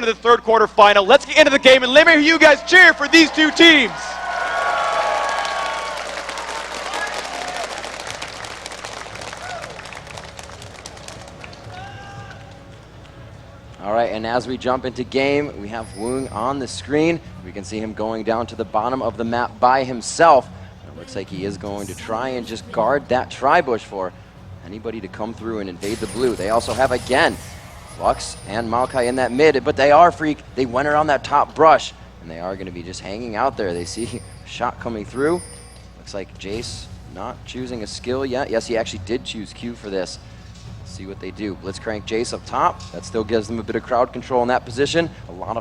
going to the third quarter final. Let's get into the game and let me hear you guys cheer for these two teams. All right, and as we jump into game, we have Woong on the screen. We can see him going down to the bottom of the map by himself. It looks like he is going to try and just guard that tri-bush for anybody to come through and invade the blue. They also have, again, Flux and Maokai in that mid, but they are Freak. They went around that top brush, and they are going to be just hanging out there. They see a shot coming through. Looks like Jace not choosing a skill yet. Yes, he actually did choose Q for this. See what they do. Blitzcrank Jace up top. That still gives them a bit of crowd control in that position.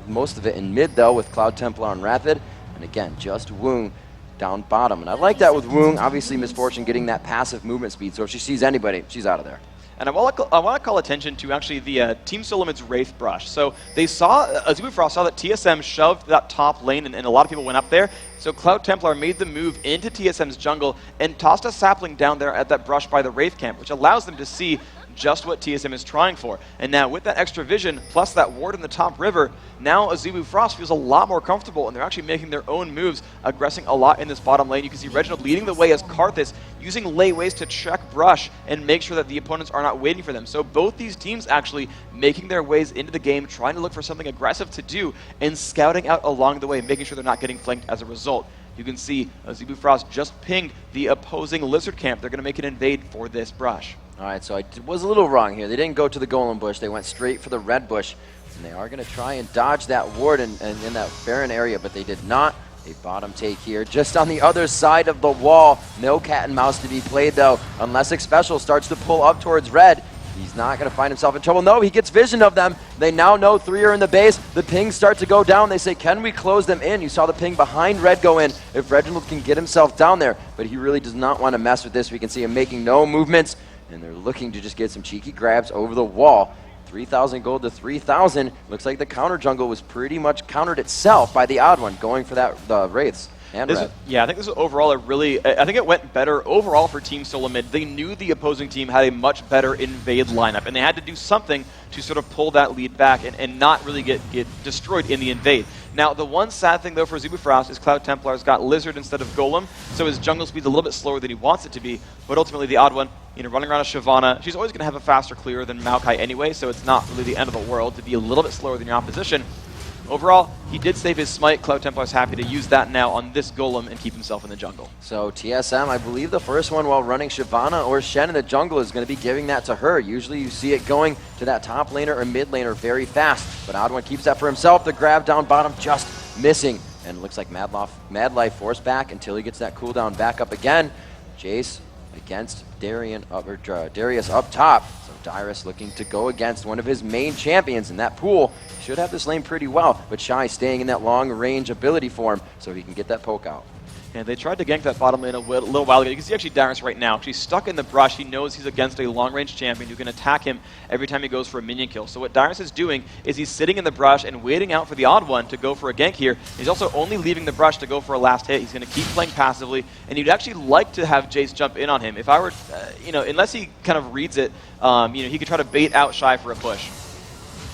Most of it in mid, though, with Cloud Templar and Rapid. And again, just Woong down bottom. And I like that with Woong. Obviously, Misfortune getting that passive movement speed. So if she sees anybody, she's out of there. And I want to call attention to actually the Team Solomon's Wraith Brush. So they saw, AZF saw that TSM shoved that top lane, and a lot of people went up there. So Cloud Templar made the move into TSM's jungle and tossed a sapling down there at that brush by the Wraith camp, which allows them to see just what TSM is trying for. And now with that extra vision, plus that ward in the top river, now Azubu Frost feels a lot more comfortable, and they're actually making their own moves, aggressing a lot in this bottom lane. You can see Reginald leading the way as Karthus, using layways to check brush and make sure that the opponents are not waiting for them. So both these teams actually making their ways into the game, trying to look for something aggressive to do, and scouting out along the way, making sure they're not getting flanked as a result. You can see Azubu Frost just pinged the opposing Lizard camp. They're going to make an invade for this brush. All right, so I was a little wrong here. They didn't go to the Golem bush. They went straight for the red bush. And they are going to try and dodge that ward in that barren area, but they did not. A bottom take here, just on the other side of the wall. No cat and mouse to be played, though, unless Xpecial starts to pull up towards red. He's not going to find himself in trouble. No, he gets vision of them. They now know 3 are in the base. The pings start to go down. They say, can we close them in? You saw the ping behind red go in if Reginald can get himself down there. But he really does not want to mess with this. We can see him making no movements, and they're looking to just get some cheeky grabs over the wall. 3,000 gold to 3,000. Looks like the counter jungle was pretty much countered itself by the odd one, going for the Wraiths. Yeah, I think this was overall I think it went better overall for Team Solo Mid. They knew the opposing team had a much better invade lineup, and they had to do something to sort of pull that lead back and not really get destroyed in the invade. Now, the one sad thing, though, for Azubu Frost is Cloud Templar's got Lizard instead of Golem, so his jungle speed's a little bit slower than he wants it to be, but ultimately the odd one, running around a Shyvana, she's always going to have a faster clear than Maokai anyway, so it's not really the end of the world to be a little bit slower than your opposition. Overall, he did save his smite. Cloud Templar's happy to use that now on this Golem and keep himself in the jungle. So TSM, I believe the first one while running Shyvana or Shen in the jungle is going to be giving that to her. Usually you see it going to that top laner or mid laner very fast, but Odd One keeps that for himself. The grab down bottom just missing, and it looks like Mad Life forced back until he gets that cooldown back up again. Jace against Darius up top. So Dyrus looking to go against one of his main champions in that pool. Should have this lane pretty well, but Shy staying in that long range ability for him so he can get that poke out. And they tried to gank that bottom lane a little while ago. You can see actually Darius right now. He's stuck in the brush. He knows he's against a long-range champion who can attack him every time he goes for a minion kill. So what Darius is doing is he's sitting in the brush and waiting out for the odd one to go for a gank here. He's also only leaving the brush to go for a last hit. He's going to keep playing passively, and he'd actually like to have Jace jump in on him. If I were, unless he kind of reads it, he could try to bait out Shy for a push.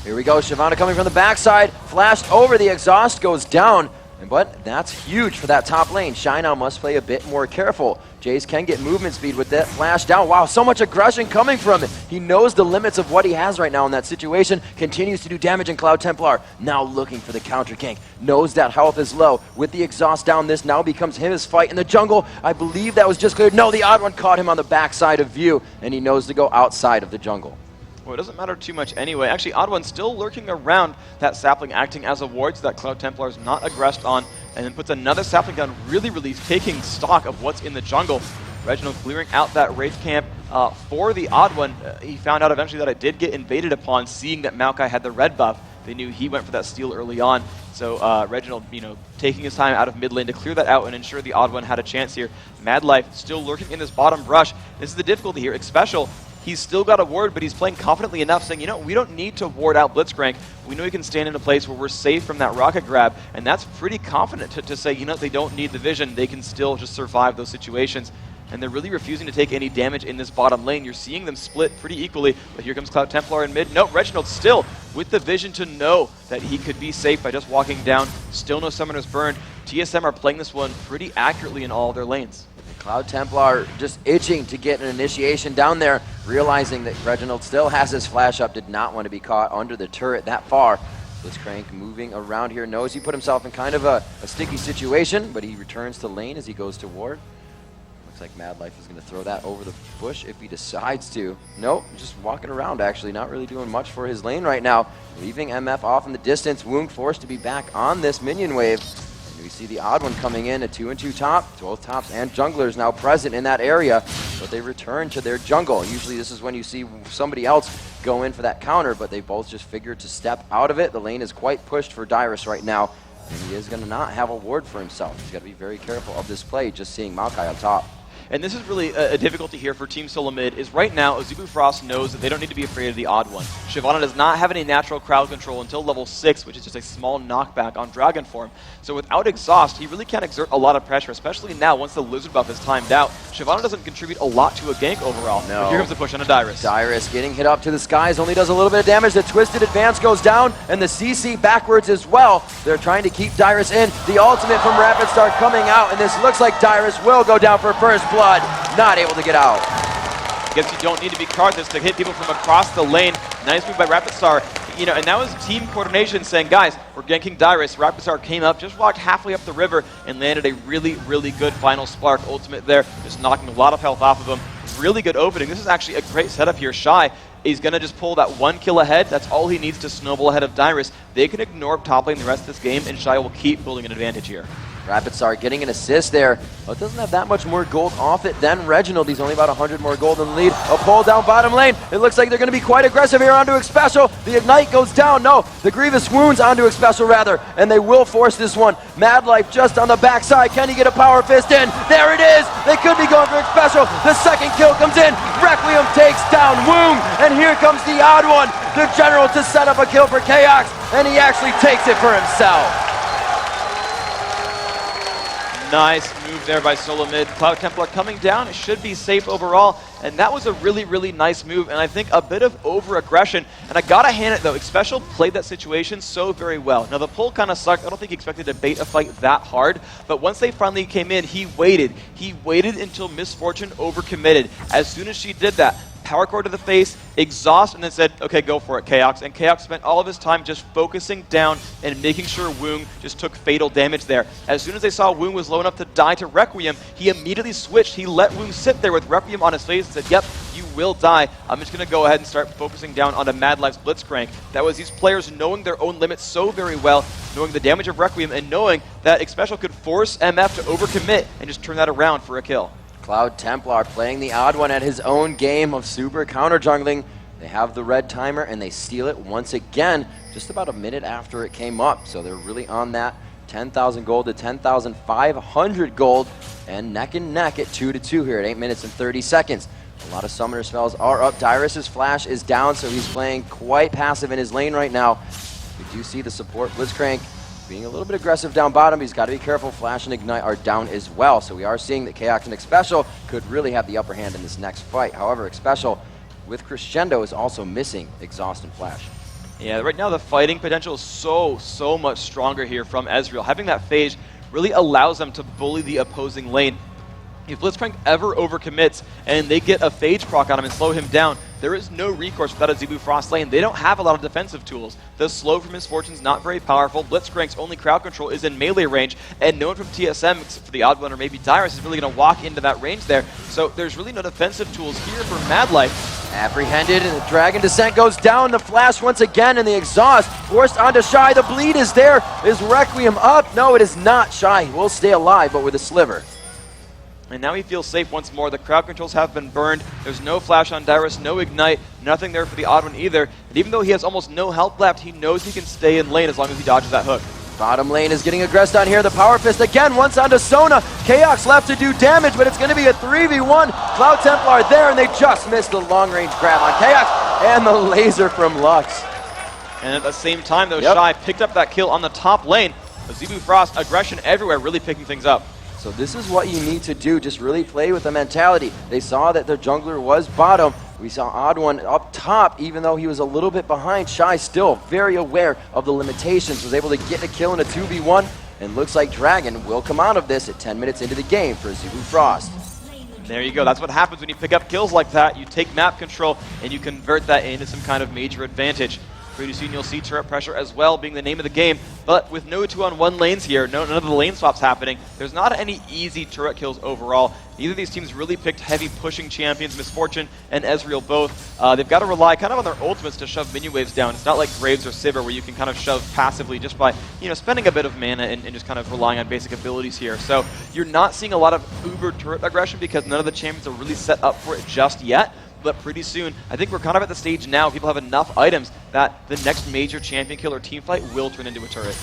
Here we go, Shyvana coming from the backside, flashed over, the exhaust goes down, but that's huge for that top lane. Shy now must play a bit more careful. Jace can get movement speed with that flash down. Wow, so much aggression coming from him. He knows the limits of what he has right now in that situation, continues to do damage in Cloud Templar, now looking for the counter gank. Knows that health is low. With the exhaust down, this now becomes his fight in the jungle. I believe that was just cleared. No, the odd one caught him on the backside of view, and he knows to go outside of the jungle. Well, it doesn't matter too much anyway. Actually, Odd One's still lurking around that sapling, acting as a ward so that Cloud Templar is not aggressed on, and then puts another sapling down, really taking stock of what's in the jungle. Reginald clearing out that Wraith camp for the Odd One. He found out eventually that it did get invaded upon, seeing that Maokai had the red buff. They knew he went for that steal early on. So Reginald, taking his time out of mid lane to clear that out and ensure the Odd One had a chance here. Mad Life still lurking in this bottom brush. This is the difficulty here. Xpecial, he's still got a ward, but he's playing confidently enough, saying, we don't need to ward out Blitzcrank. We know he can stand in a place where we're safe from that rocket grab, and that's pretty confident to say, they don't need the vision. They can still just survive those situations. and they're really refusing to take any damage in this bottom lane. You're seeing them split pretty equally, but here comes Cloud Templar in mid. No, Reginald still with the vision to know that he could be safe by just walking down. Still no Summoner's Burn. TSM are playing this one pretty accurately in all of their lanes. Cloud Templar just itching to get an initiation down there, realizing that Reginald still has his flash up, did not want to be caught under the turret that far. Blitzcrank moving around here, knows he put himself in kind of a sticky situation, but he returns to lane as he goes to ward. Looks like Mad Life is going to throw that over the bush if he decides to. Nope, just walking around actually, not really doing much for his lane right now. Leaving MF off in the distance, Woong forced to be back on this minion wave. And we see the odd one coming in, a 2-and-2 top. Both tops and junglers now present in that area, but they return to their jungle. Usually this is when you see somebody else go in for that counter, but they both just figured to step out of it. The lane is quite pushed for Dyrus right now, and he is going to not have a ward for himself. He's got to be very careful of this play, just seeing Maokai on top. And this is really a difficulty here for Team Solo Mid, is right now Azubu Frost knows that they don't need to be afraid of the odd one. Shyvana does not have any natural crowd control until level 6, which is just a small knockback on Dragon form. So without Exhaust, he really can't exert a lot of pressure, especially now once the Lizard buff is timed out. Shyvana doesn't contribute a lot to a gank overall. No. But here comes the push on a Dyrus. Dyrus getting hit up to the skies, only does a little bit of damage. The Twisted Advance goes down, and the CC backwards as well. They're trying to keep Dyrus in. The ultimate from Rapid Star coming out, and this looks like Dyrus will go down for first blood. Not able to get out. Guess you don't need to be Karthus to hit people from across the lane. Nice move by Rapid Star. You know, and that was team coordination saying, guys, we're ganking Dyrus. Rapid Star came up, just walked halfway up the river, and landed a really, really good final Spark ultimate there, just knocking a lot of health off of him. Really good opening. This is actually a great setup here. Shy is going to just pull that 1 kill ahead. That's all he needs to snowball ahead of Dyrus. They can ignore top lane the rest of this game, and Shy will keep building an advantage here. Rapid Star getting an assist there, but doesn't have that much more gold off it than Reginald. He's only about 100 more gold in the lead. A pull down bottom lane. It looks like they're going to be quite aggressive here onto Xpecial. The Ignite goes down. No, the Grievous Wounds onto Xpecial rather, and they will force this one. Mad Life just on the backside. Can he get a Power Fist in? There it is. They could be going for Xpecial. The second kill comes in. Requiem takes down Woong, and here comes the odd one. The General to set up a kill for Chaos, and he actually takes it for himself. Nice move there by Solo Mid. Cloud Templar coming down. It should be safe overall. And that was a really, really nice move. And I think a bit of over-aggression. And I gotta hand it, though. Xpecial played that situation so very well. Now, the pull kind of sucked. I don't think he expected to bait a fight that hard. But once they finally came in, he waited. He waited until Misfortune overcommitted. As soon as she did that, power core to the face, exhaust, and then said, okay, go for it, Chaos. And Chaos spent all of his time just focusing down and making sure Woong just took fatal damage there. As soon as they saw Woong was low enough to die to Requiem, he immediately switched. He let Woong sit there with Requiem on his face and said, yep, you will die. I'm just going to go ahead and start focusing down onto Mad Life's Blitzcrank. That was these players knowing their own limits so very well, knowing the damage of Requiem, and knowing that Xpecial could force MF to overcommit and just turn that around for a kill. Cloud Templar playing the odd one at his own game of super counter jungling. They have the red timer and they steal it once again, just about a minute after it came up. So they're really on that 10,000 gold to 10,500 gold, and neck and neck at 2-2 here at 8 minutes and 30 seconds. A lot of summoner spells are up. Dyrus's flash is down, so he's playing quite passive in his lane right now. We do see the support Blitzcrank being a little bit aggressive down bottom. He's got to be careful. Flash and Ignite are down as well. So we are seeing that Chaos and Xpecial could really have the upper hand in this next fight. However, Xpecial with Crescendo is also missing Exhaust and Flash. Yeah, right now the fighting potential is so much stronger here from Ezreal. Having that phase really allows them to bully the opposing lane. If Blitzcrank ever overcommits and they get a Phage proc on him and slow him down, there is no recourse without a Zebu Frost lane. They don't have a lot of defensive tools. The slow from Misfortune's not very powerful. Blitzcrank's only crowd control is in melee range, and no one from TSM, except for the odd one or maybe Dyrus, is really going to walk into that range there. So there's really no defensive tools here for Mad Life. Apprehended, and the Dragon Descent goes down. The Flash once again, and the Exhaust forced onto Shy. The bleed is there. Is Requiem up? No, it is not. Shy will stay alive, but with a sliver. And now he feels safe once more. The crowd controls have been burned. There's no flash on Dyrus, no ignite, nothing there for the odd one either. And even though he has almost no health left, he knows he can stay in lane as long as he dodges that hook. Bottom lane is getting aggressed on here. The Power Fist again, once onto Sona. Chaos left to do damage, but it's going to be a 3v1. Cloud Templar there, and they just missed the long-range grab on Chaos, and the laser from Lux. And at the same time, though, Shy picked up that kill on the top lane. Zebu Frost, aggression everywhere, really picking things up. So this is what you need to do, just really play with the mentality. They saw that their jungler was bottom. We saw Odd1 up top, even though he was a little bit behind. Shy still very aware of the limitations, was able to get a kill in a 2v1, and looks like Dragon will come out of this at 10 minutes into the game for Azubu Frost. There you go. That's what happens when you pick up kills like that. You take map control and you convert that into some kind of major advantage. Pretty soon you'll see turret pressure as well being the name of the game, but with no 2-on-1 lanes here, none of the lane swaps happening, there's not any easy turret kills overall. Neither of these teams really picked heavy pushing champions, Misfortune and Ezreal both. They've got to rely kind of on their ultimates to shove minion waves down. It's not like Graves or Sivir where you can kind of shove passively just by spending a bit of mana and just kind of relying on basic abilities here. So you're not seeing a lot of uber turret aggression because none of the champions are really set up for it just yet. But pretty soon, I think we're kind of at the stage now, people have enough items that the next major champion kill or team fight will turn into a turret.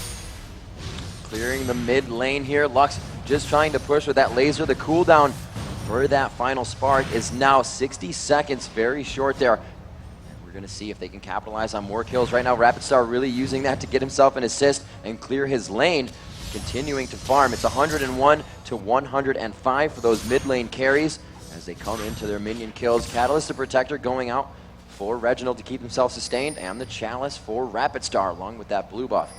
Clearing the mid lane here, Lux just trying to push with that laser. The cooldown for that final spark is now 60 seconds, very short there. We're going to see if they can capitalize on more kills. Right now, Rapidstar really using that to get himself an assist and clear his lane, continuing to farm. It's 101 to 105 for those mid lane carries as they come into their minion kills. Catalyst the Protector going out for Reginald to keep himself sustained, and the Chalice for Rapidstar along with that blue buff.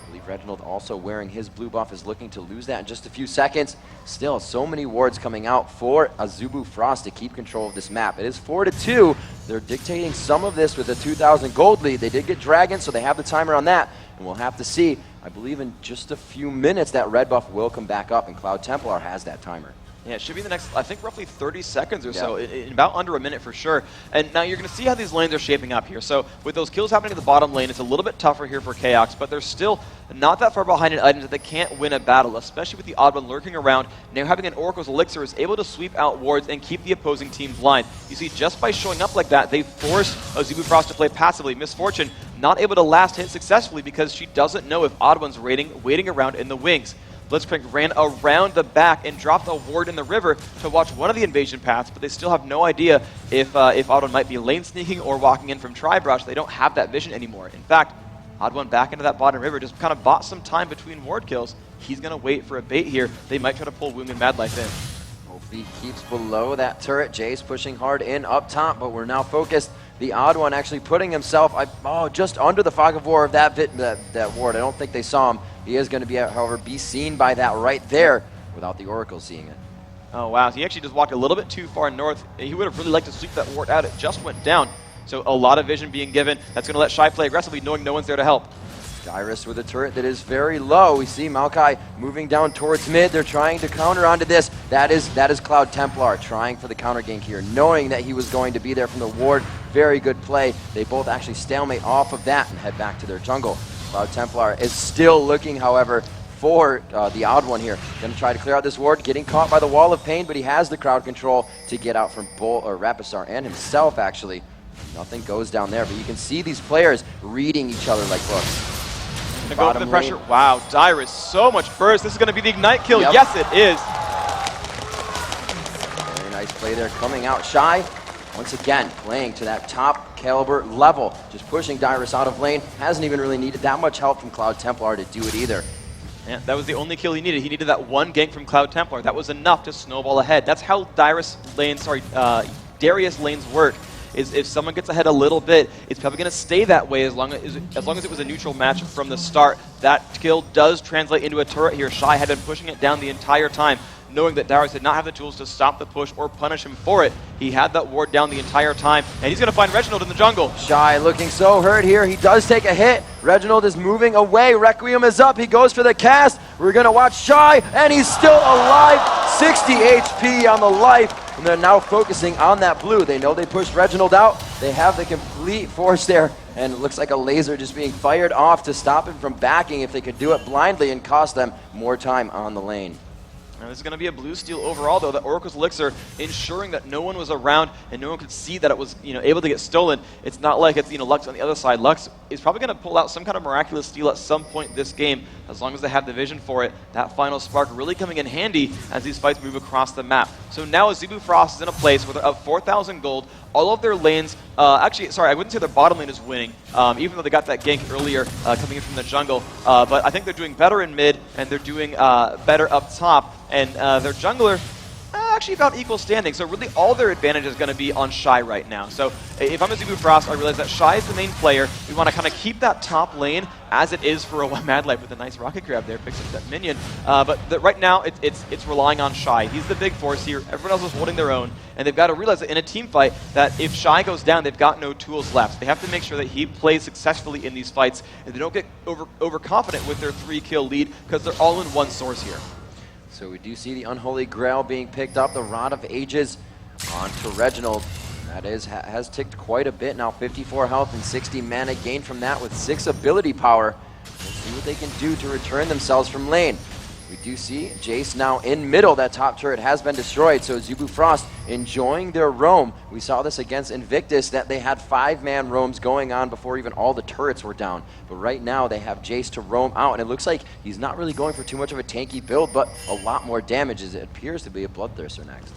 I believe Reginald also wearing his blue buff is looking to lose that in just a few seconds. Still, so many wards coming out for Azubu Frost to keep control of this map. It is 4-2. They're dictating some of this with a 2,000 gold lead. They did get Dragon, so they have the timer on that, and we'll have to see. I believe in just a few minutes that red buff will come back up, and Cloud Templar has that timer. Yeah, it should be the next, I think, roughly 30 seconds or so, in about under a minute for sure. And now you're going to see how these lanes are shaping up here. So with those kills happening in the bottom lane, it's a little bit tougher here for Chaos, but they're still not that far behind in items that they can't win a battle, especially with the odd one lurking around. Now having an Oracle's Elixir is able to sweep out wards and keep the opposing team blind. You see, just by showing up like that, they forced Azubu Frost to play passively. Misfortune not able to last hit successfully because she doesn't know if Odd One's waiting around in the wings. Blitzcrank ran around the back and dropped a ward in the river to watch one of the invasion paths, but they still have no idea if Odd1 might be lane sneaking or walking in from Tri-Brush. They don't have that vision anymore. In fact, Odd1 back into that bottom river just kind of bought some time between ward kills. He's going to wait for a bait here. They might try to pull Woong and Mad Life in. Hopefully he keeps below that turret. Jay's pushing hard in up top, but we're now focused. The Odd One actually putting himself just under the fog of war of that ward. I don't think they saw him. He is going to be, however, be seen by that right there without the Oracle seeing it. Oh, wow. So he actually just walked a little bit too far north. He would have really liked to sweep that ward out. It just went down. So a lot of vision being given. That's going to let Shy play aggressively, knowing no one's there to help. Dyrus with a turret that is very low. We see Maokai moving down towards mid. They're trying to counter onto this. That is Cloud Templar trying for the counter gank here, knowing that he was going to be there from the ward. Very good play. They both actually stalemate off of that and head back to their jungle. Cloud Templar is still looking, however, for the Odd One here. Going to try to clear out this ward, getting caught by the Wall of Pain, but he has the crowd control to get out from Rapistar and himself, actually. Nothing goes down there, but you can see these players reading each other like books. Go for the pressure. Wow, Dyrus, so much burst. This is going to be the Ignite kill. Yep. Yes, it is. Very nice play there coming out. Shy, once again, playing to that top caliber level. Just pushing Dyrus out of lane. Hasn't even really needed that much help from Cloud Templar to do it either. Yeah, that was the only kill he needed. He needed that one gank from Cloud Templar. That was enough to snowball ahead. That's how Darius lanes work. Is if someone gets ahead a little bit, it's probably going to stay that way as long as it was a neutral match from the start. That kill does translate into a turret here. Shy had been pushing it down the entire time, knowing that Darius did not have the tools to stop the push or punish him for it. He had that ward down the entire time, and he's going to find Reginald in the jungle. Shy looking so hurt here. He does take a hit. Reginald is moving away. Requiem is up. He goes for the cast. We're going to watch Shy, and he's still alive. 60 HP on the life. And they're now focusing on that blue. They know they pushed Reginald out. They have the complete force there. And it looks like a laser just being fired off to stop him from backing if they could do it blindly and cost them more time on the lane. Now, this is going to be a blue steal overall, though. The Oracle's Elixir ensuring that no one was around and no one could see that it was, able to get stolen. It's not like it's, Lux on the other side. Lux is probably going to pull out some kind of miraculous steal at some point this game, as long as they have the vision for it. That final spark really coming in handy as these fights move across the map. So now Azubu Frost is in a place where they're up 4,000 gold. All of their lanes, actually, sorry, I wouldn't say their bottom lane is winning, even though they got that gank earlier coming in from the jungle. But I think they're doing better in mid, and they're doing better up top. and their jungler actually about equal standing, so really all their advantage is going to be on Shy right now. So if I'm a Zubu Frost, I realize that Shy is the main player. We want to kind of keep that top lane as it is for a Mad Life with a nice rocket grab there, picks up that minion. But right now, it's relying on Shy. He's the big force here. Everyone else is holding their own, and they've got to realize that in a team fight, that if Shy goes down, they've got no tools left. They have to make sure that he plays successfully in these fights, and they don't get overconfident with their 3-kill lead, because they're all in one source here. So we do see the Unholy Grail being picked up, the Rod of Ages onto Reginald. That has ticked quite a bit now, 54 health and 60 mana gained from that with 6 ability power. We'll see what they can do to return themselves from lane. We do see Jace now in middle. That top turret has been destroyed, so Zubu Frost enjoying their roam. We saw this against Invictus, that they had 5-man roams going on before even all the turrets were down. But right now they have Jace to roam out, and it looks like he's not really going for too much of a tanky build, but a lot more damage, as it appears to be a Bloodthirster next.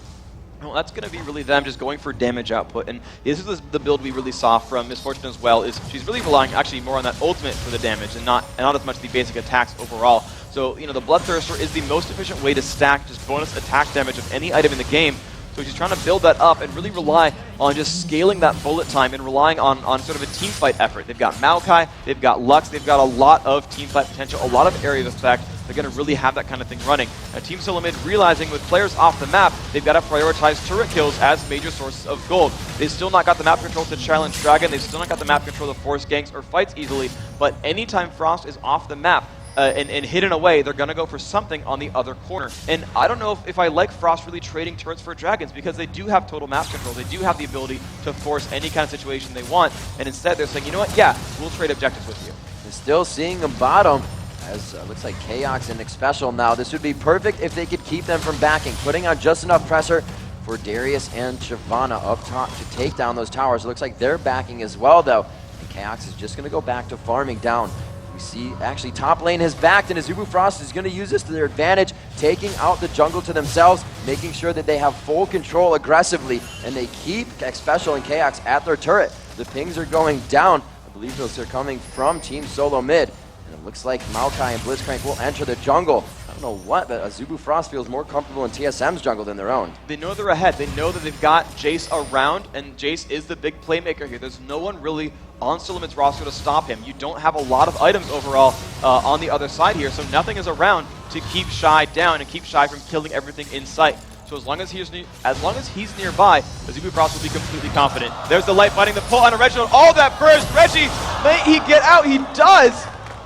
Well, that's going to be really them just going for damage output, and this is the build we really saw from Miss Fortune as well, is she's really relying actually more on that ultimate for the damage and not as much the basic attacks overall. So, you know, the Bloodthirster is the most efficient way to stack just bonus attack damage of any item in the game. So she's trying to build that up and really rely on just scaling that bullet time and relying on sort of a team fight effort. They've got Maokai, they've got Lux, they've got a lot of team fight potential, a lot of area of effect. They're going to really have that kind of thing running. Now, Team Solo Mid realizing with players off the map, they've got to prioritize turret kills as major sources of gold. They've still not got the map control to challenge Dragon, they've still not got the map control to force ganks or fights easily, but anytime Frost is off the map, and hidden away, they're going to go for something on the other corner. And I don't know if I like Frost really trading turrets for dragons, because they do have total map control. They do have the ability to force any kind of situation they want. And instead, they're saying, you know what, yeah, we'll trade objectives with you. They're still seeing a bottom, as looks like Chaos and Nick Special now. This would be perfect if they could keep them from backing, putting on just enough pressure for Darius and Shyvana up top to take down those towers. It looks like they're backing as well, though. And Chaos is just going to go back to farming down. We see actually top lane has backed, and Zubu Frost is going to use this to their advantage, taking out the jungle to themselves, making sure that they have full control aggressively, and they keep Special and Chaos at their turret. The pings are going down. I believe those are coming from Team Solo Mid. And it looks like Maokai and Blitzcrank will enter the jungle. I don't know what, but Zubu Frost feels more comfortable in TSM's jungle than their own. They know they're ahead. They know that they've got Jace around, and Jace is the big playmaker here. There's no one really on Solo Mid's roster to stop him. You don't have a lot of items overall on the other side here, so nothing is around to keep Shy down and keep Shy from killing everything in sight. So as long as he's nearby, the Zubu Frost will be completely confident. There's the light fighting the pull on Reginald. All that burst! Reggie, may he get out? He does!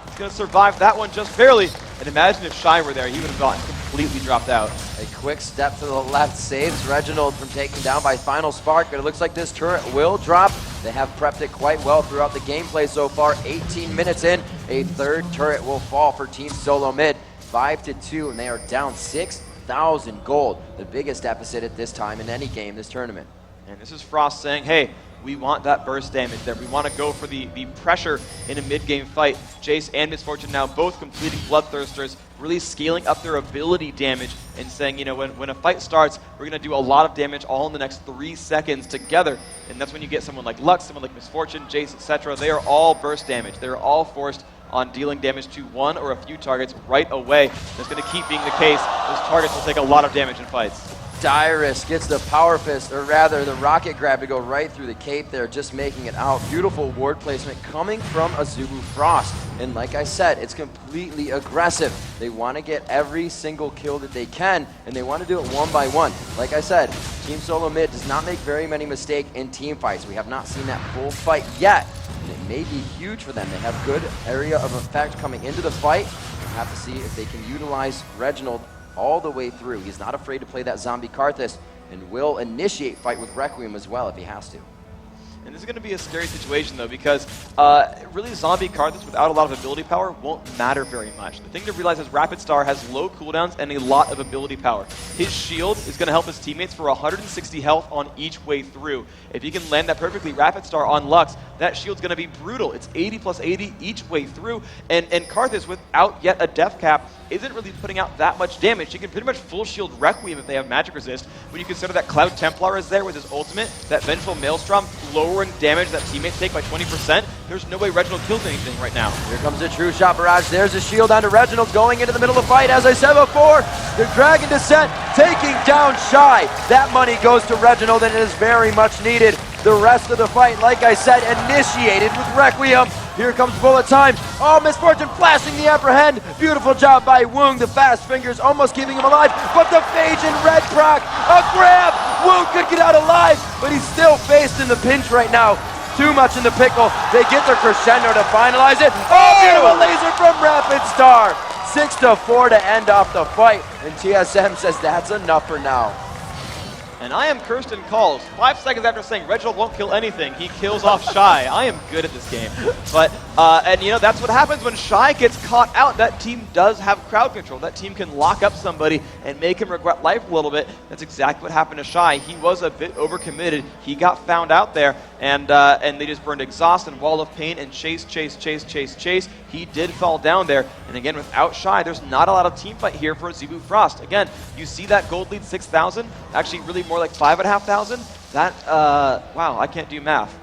He's going to survive that one just barely. And imagine if Shy were there, he would have gotten completely dropped out. A quick step to the left saves Reginald from taking down by Final Spark, but it looks like this turret will drop. They have prepped it quite well throughout the gameplay so far. 18 minutes in, a third turret will fall for Team Solo Mid. 5-2, and they are down 6,000 gold. The biggest deficit at this time in any game this tournament. And this is Frost saying, hey, we want that burst damage there. We want to go for the pressure in a mid-game fight. Jace and Miss Fortune now both completing Bloodthirsters, really scaling up their ability damage and saying, you know, when a fight starts, we're going to do a lot of damage all in the next 3 seconds together. And that's when you get someone like Lux, someone like Miss Fortune, Jace, etc. They are all burst damage. They're all forced on dealing damage to one or a few targets right away. That's going to keep being the case. Those targets will take a lot of damage in fights. Dyrus gets the power fist, or rather the rocket grab, to go right through the cape there, just making it out. Beautiful ward placement coming from a Zubu Frost. And like I said, it's completely aggressive. They want to get every single kill that they can, and they want to do it one by one. Like I said, Team Solo Mid does not make very many mistakes in team fights. We have not seen that full fight yet, and it may be huge for them. They have good area of effect coming into the fight. We'll have to see if they can utilize Reginald all the way through. He's not afraid to play that zombie Karthus, and will initiate fight with Requiem as well if he has to. And this is going to be a scary situation, though, because really zombie Karthus without a lot of ability power won't matter very much. The thing to realize is Rapid Star has low cooldowns and a lot of ability power. His shield is going to help his teammates for 160 health on each way through. If he can land that perfectly, Rapid Star on Lux, that shield's going to be brutal. It's 80 plus 80 each way through, and Karthus, without yet a death cap, isn't really putting out that much damage. He can pretty much full shield Requiem if they have magic resist. When you consider that Cloud Templar is there with his ultimate, that Vengeful Maelstrom lowering lowering damage that teammates take by 20%, there's no way Reginald kills anything right now. Here comes a true shot barrage. There's a shield onto Reginald going into the middle of the fight. As I said before, the Dragon Descent taking down Shy. That money goes to Reginald, and it is very much needed. The rest of the fight, like I said, initiated with Requiem. Here comes bullet time. Oh, Misfortune flashing the apprehend. Beautiful job by Woong. The fast fingers almost keeping him alive, but the Phage and Red proc. A grab. Woong could get out alive, but he's still faced in the pinch right now. Too much in the pickle. They get their crescendo to finalize it. Oh, beautiful laser from Rapid Star. 6-4 to end off the fight, and TSM says that's enough for now. And I am cursed in calls. 5 seconds after saying Reginald won't kill anything, he kills off Shy. I am good at this game. But, and you know, that's what happens when Shy gets caught out. That team does have crowd control. That team can lock up somebody and make him regret life a little bit. That's exactly what happened to Shy. He was a bit overcommitted. He got found out there, and they just burned exhaust and wall of pain and chase. He did fall down there. And again, without Shy, there's not a lot of team fight here for Zebu Frost. Again, you see that gold lead 6,000, actually really more like 5,500. That, wow, I can't do math.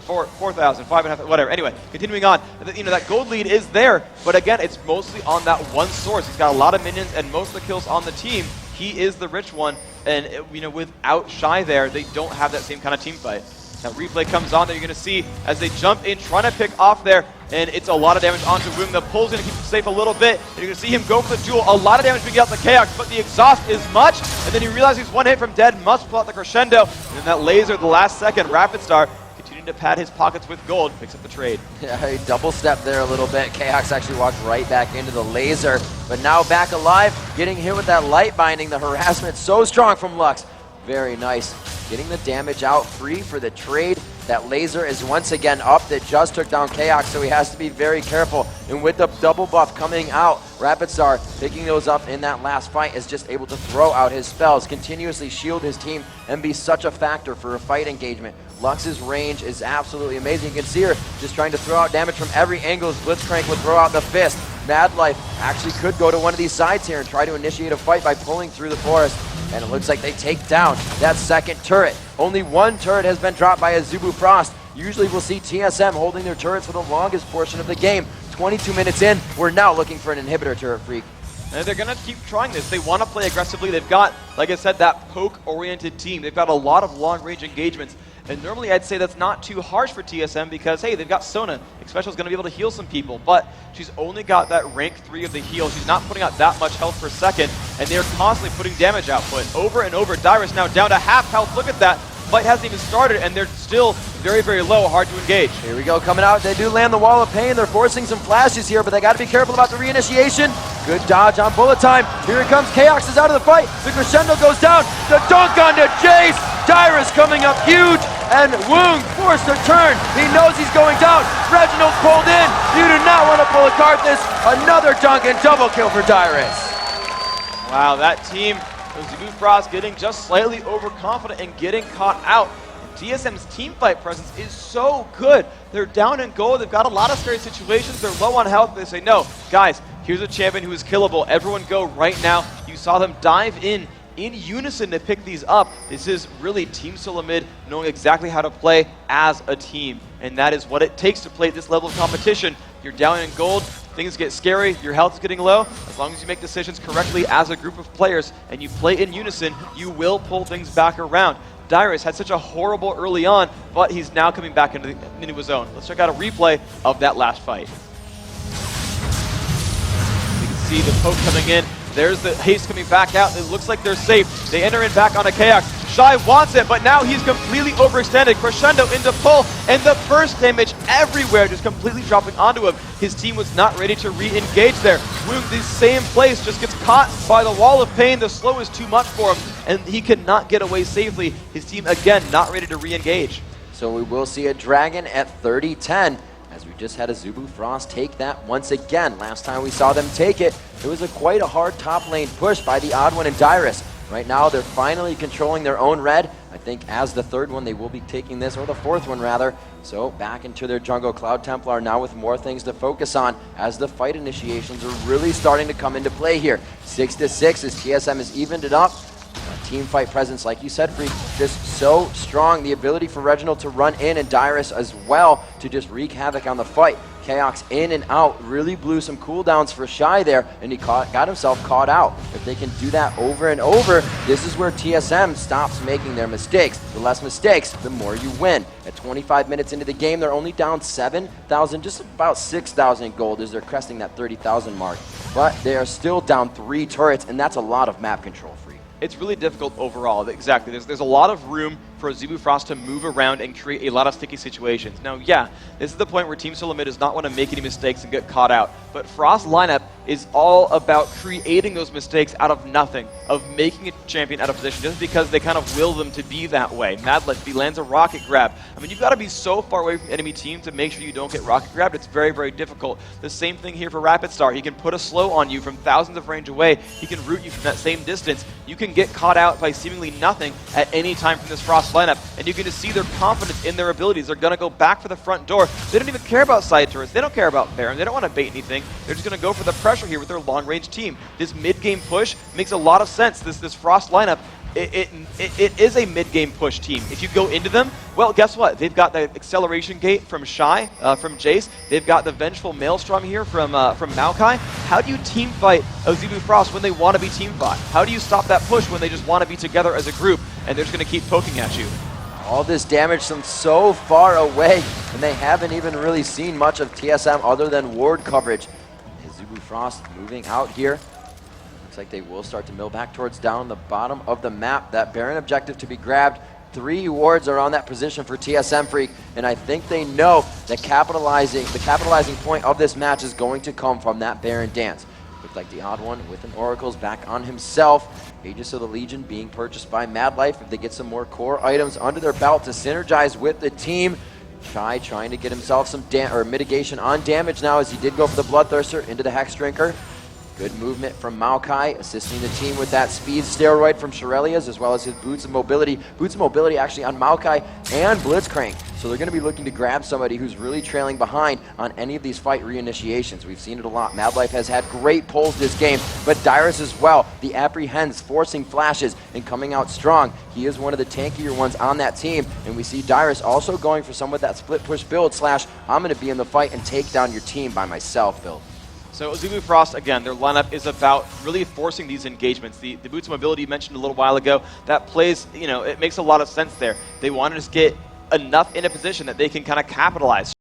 4,000, 5,500, whatever. Anyway, continuing on, you know, that gold lead is there, but again, it's mostly on that one source. He's got a lot of minions and most of the kills on the team. He is the rich one, and you know, without Shy there, they don't have that same kind of team fight. That replay comes on that you're going to see as they jump in, trying to pick off there, and it's a lot of damage onto Woong. The pull's going to keep him safe a little bit, and you're going to see him go for the duel. A lot of damage being out the Chaos, but the exhaust is much, and then he realizes he's one hit from dead, must pull out the crescendo, and then that laser at the last second, Rapid Star, continuing to pad his pockets with gold, picks up the trade. Yeah, he double stepped there a little bit. K-Hox actually walked right back into the laser, but now back alive, getting hit with that light binding. The harassment so strong from Lux. Very nice. Getting the damage out, free for the trade. That laser is once again up. That just took down Chaos, so he has to be very careful. And with the double buff coming out, Rapid Star picking those up in that last fight is just able to throw out his spells, continuously shield his team, and be such a factor for a fight engagement. Lux's range is absolutely amazing. You can see her just trying to throw out damage from every angle. Blitzcrank would throw out the fist. Mad Life actually could go to one of these sides here and try to initiate a fight by pulling through the forest. And it looks like they take down that second turret. Only one turret has been dropped by a Zebu Frost. Usually we'll see TSM holding their turrets for the longest portion of the game. 22 minutes in, we're now looking for an inhibitor turret freak. And they're going to keep trying this. They want to play aggressively. They've got, like I said, that poke-oriented team. They've got a lot of long-range engagements. And normally I'd say that's not too harsh for TSM because, hey, they've got Sona. Xpecial's going to be able to heal some people, but she's only got that rank 3 of the heal. She's not putting out that much health per second, and they're constantly putting damage output over and over. Dyrus now down to half health. Look at that. Fight hasn't even started, and they're still very, very low, hard to engage. Here we go, coming out. They do land the wall of pain. They're forcing some flashes here, but they got to be careful about the reinitiation. Good dodge on bullet time. Here it comes. Chaos is out of the fight. The crescendo goes down. The dunk onto Jace. Dyrus coming up huge, and Woong forced a turn. He knows he's going down. Reginald pulled in. You do not want to pull a Karthus. Another dunk and double kill for Dyrus. Wow, that team, Zebu Frost getting just slightly overconfident and getting caught out. TSM's team fight presence is so good. They're down in gold. They've got a lot of scary situations. They're low on health. They say, no, guys, here's a champion who is killable. Everyone go right now. You saw them dive in unison to pick these up. This is really Team Solamid knowing exactly how to play as a team. And that is what it takes to play at this level of competition. You're down in gold. Things get scary, your health is getting low. As long as you make decisions correctly as a group of players and you play in unison, you will pull things back around. Dyrus had such a horrible early on, but he's now coming back into his own. Let's check out a replay of that last fight. You can see the poke coming in. There's the haste coming back out. It looks like they're safe. They enter in back onto Chaos. Shy wants it, but now he's completely overextended. Crescendo into pull, and the burst damage everywhere just completely dropping onto him. His team was not ready to re-engage there. Woong, the same place, just gets caught by the wall of pain. The slow is too much for him, and he cannot get away safely. His team, again, not ready to re-engage. So we will see a Dragon at 30-10. As we just had a Zebu Frost take that once again. Last time we saw them take it, it was quite a hard top lane push by the odd one and Dyrus. Right now, they're finally controlling their own red. I think as the third one, they will be taking this, or the fourth one rather. So back into their jungle. Cloud Templar now with more things to focus on as the fight initiations are really starting to come into play here. 6-6 as TSM has evened it up. team fight presence, like you said, Freak, just so strong. The ability for Reginald to run in and Dyrus as well to just wreak havoc on the fight. Chaos in and out, really blew some cooldowns for Shy there, and he got himself caught out. If they can do that over and over, this is where TSM stops making their mistakes. The less mistakes, the more you win. At 25 minutes into the game, they're only down 7,000, just about 6,000 gold as they're cresting that 30,000 mark. But they are still down 3 turrets, and that's a lot of map control, Free. It's really difficult overall. Exactly. There's a lot of room for Azubu Frost to move around and create a lot of sticky situations. Now, yeah, this is the point where Team Solomid does not want to make any mistakes and get caught out. But Frost's lineup is all about creating those mistakes out of nothing, of making a champion out of position, just because they kind of will them to be that way. Madlet, he lands a rocket grab. I mean, you've got to be so far away from the enemy team to make sure you don't get rocket grabbed. It's very, very difficult. The same thing here for Rapid Star. He can put a slow on you from thousands of range away. He can root you from that same distance. You can get caught out by seemingly nothing at any time from this Frost lineup, and you can just see their confidence in their abilities. They're going to go back for the front door. They don't even care about side turrets. They don't care about Baron. They don't want to bait anything. They're just going to go for the pressure here with their long-range team. This mid-game push makes a lot of sense. This Frost lineup, it is a mid-game push team. If you go into them, well, guess what? They've got the acceleration gate from Shy, from Jace. They've got the vengeful Maelstrom here from Maokai. How do you team fight Azubu Frost when they want to be team fought? How do you stop that push when they just want to be together as a group and they're just going to keep poking at you? All this damage from so far away, and they haven't even really seen much of TSM other than ward coverage. Azubu Frost moving out here. Looks like they will start to mill back towards down the bottom of the map. That Baron objective to be grabbed. 3 wards are on that position for TSM Freak, and I think they know that the capitalizing point of this match is going to come from that Baron dance. Looks like the odd one with an Oracle's back on himself. Aegis of the Legion being purchased by Mad Life if they get some more core items under their belt to synergize with the team. Shy trying to get himself some mitigation on damage now as he did go for the Bloodthirster into the Hex Drinker. Good movement from Maokai, assisting the team with that speed steroid from Shirelia's, as well as his Boots of Mobility. Boots of Mobility actually on Maokai and Blitzcrank. So they're going to be looking to grab somebody who's really trailing behind on any of these fight reinitiations. We've seen it a lot. Madlife has had great pulls this game, but Dyrus as well. The apprehends, forcing flashes, and coming out strong. He is one of the tankier ones on that team, and we see Dyrus also going for some with that split push build slash I'm going to be in the fight and take down your team by myself build. So Azubu Frost, again, their lineup is about really forcing these engagements. The Boots of Mobility you mentioned a little while ago, that plays, you know, it makes a lot of sense there. They want to just get enough in a position that they can kind of capitalize.